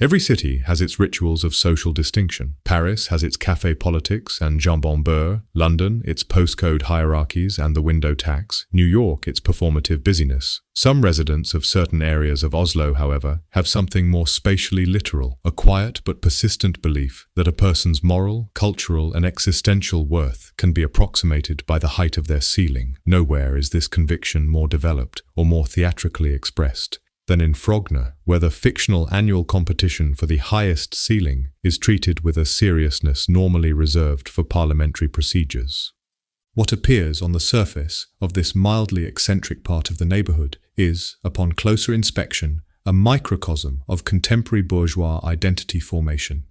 Every city has its rituals of social distinction. Paris has its café politics and jambon beurre, London its postcode hierarchies and the window tax, New York its performative busyness. Some residents of certain areas of Oslo, however, have something more spatially literal, a quiet but persistent belief that a person's moral, cultural and existential worth can be approximated by the height of their ceiling. Nowhere is this conviction more developed or more theatrically expressed than in Frogner, where the fictional annual competition for the highest ceiling is treated with a seriousness normally reserved for parliamentary procedures. What appears on the surface of this mildly eccentric part of the neighborhood is, upon closer inspection, a microcosm of contemporary bourgeois identity formation.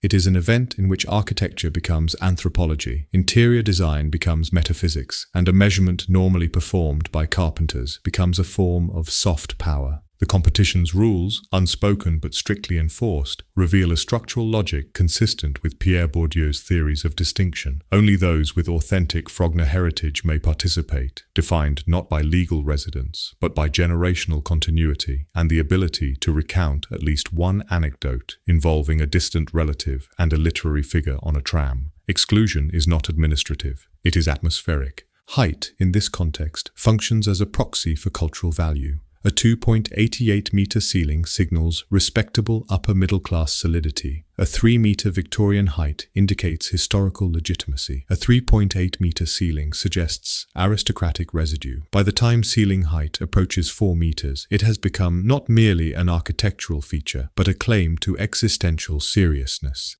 It is an event in which architecture becomes anthropology, interior design becomes metaphysics, and a measurement normally performed by carpenters becomes a form of soft power. The competition's rules, unspoken but strictly enforced, reveal a structural logic consistent with Pierre Bourdieu's theories of distinction. Only those with authentic Frogner heritage may participate, defined not by legal residence, but by generational continuity and the ability to recount at least one anecdote involving a distant relative and a literary figure on a tram. Exclusion is not administrative, it is atmospheric. Height, in this context, functions as a proxy for cultural value. A 2.88-meter ceiling signals respectable upper-middle-class solidity. A 3-meter Victorian height indicates historical legitimacy. A 3.8-meter ceiling suggests aristocratic residue. By the time ceiling height approaches 4 meters, it has become not merely an architectural feature, but a claim to existential seriousness.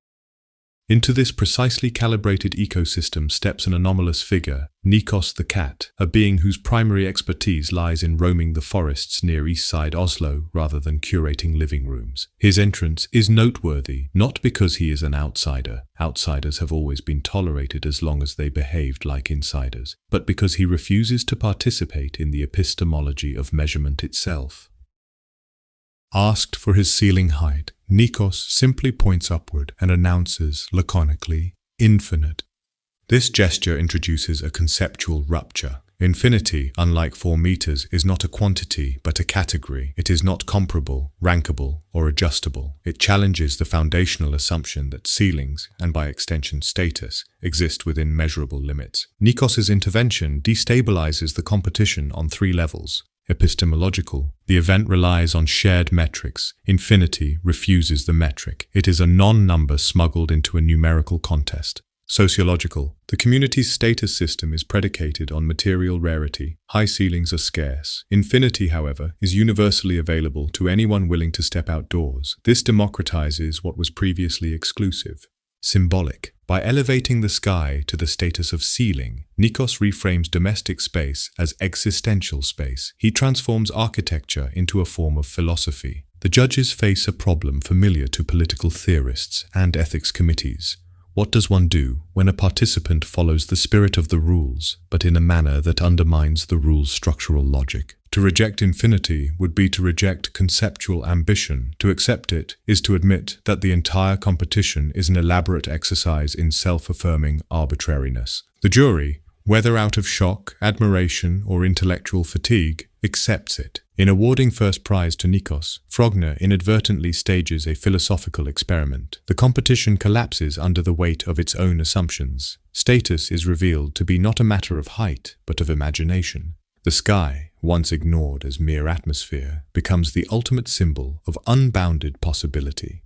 Into this precisely calibrated ecosystem steps an anomalous figure, Nikos the Katt, a being whose primary expertise lies in roaming the forests near Eastside Oslo rather than curating living rooms. His entrance is noteworthy, not because he is an outsider. Outsiders have always been tolerated as long as they behaved like insiders, but because he refuses to participate in the epistemology of measurement itself. Asked for his ceiling height, Nikos simply points upward and announces, laconically, infinite. This gesture introduces a conceptual rupture. Infinity, unlike 4 meters, is not a quantity but a category. It is not comparable, rankable, or adjustable. It challenges the foundational assumption that ceilings, and by extension status, exist within measurable limits. Nikos's intervention destabilizes the competition on 3 levels. Epistemological, the event relies on shared metrics. Infinity refuses the metric. It is a non-number smuggled into a numerical contest. Sociological, the community's status system is predicated on material rarity. High ceilings are scarce. Infinity, however, is universally available to anyone willing to step outdoors. This democratizes what was previously exclusive. Symbolic. By elevating the sky to the status of ceiling, Nikos reframes domestic space as existential space. He transforms architecture into a form of philosophy. The judges face a problem familiar to political theorists and ethics committees. What does one do when a participant follows the spirit of the rules, but in a manner that undermines the rule's structural logic? To reject infinity would be to reject conceptual ambition. To accept it is to admit that the entire competition is an elaborate exercise in self-affirming arbitrariness. The jury, whether out of shock, admiration, or intellectual fatigue, accepts it. In awarding first prize to Nikos, Frogner inadvertently stages a philosophical experiment. The competition collapses under the weight of its own assumptions. Status is revealed to be not a matter of height, but of imagination. The sky, once ignored as mere atmosphere, becomes the ultimate symbol of unbounded possibility.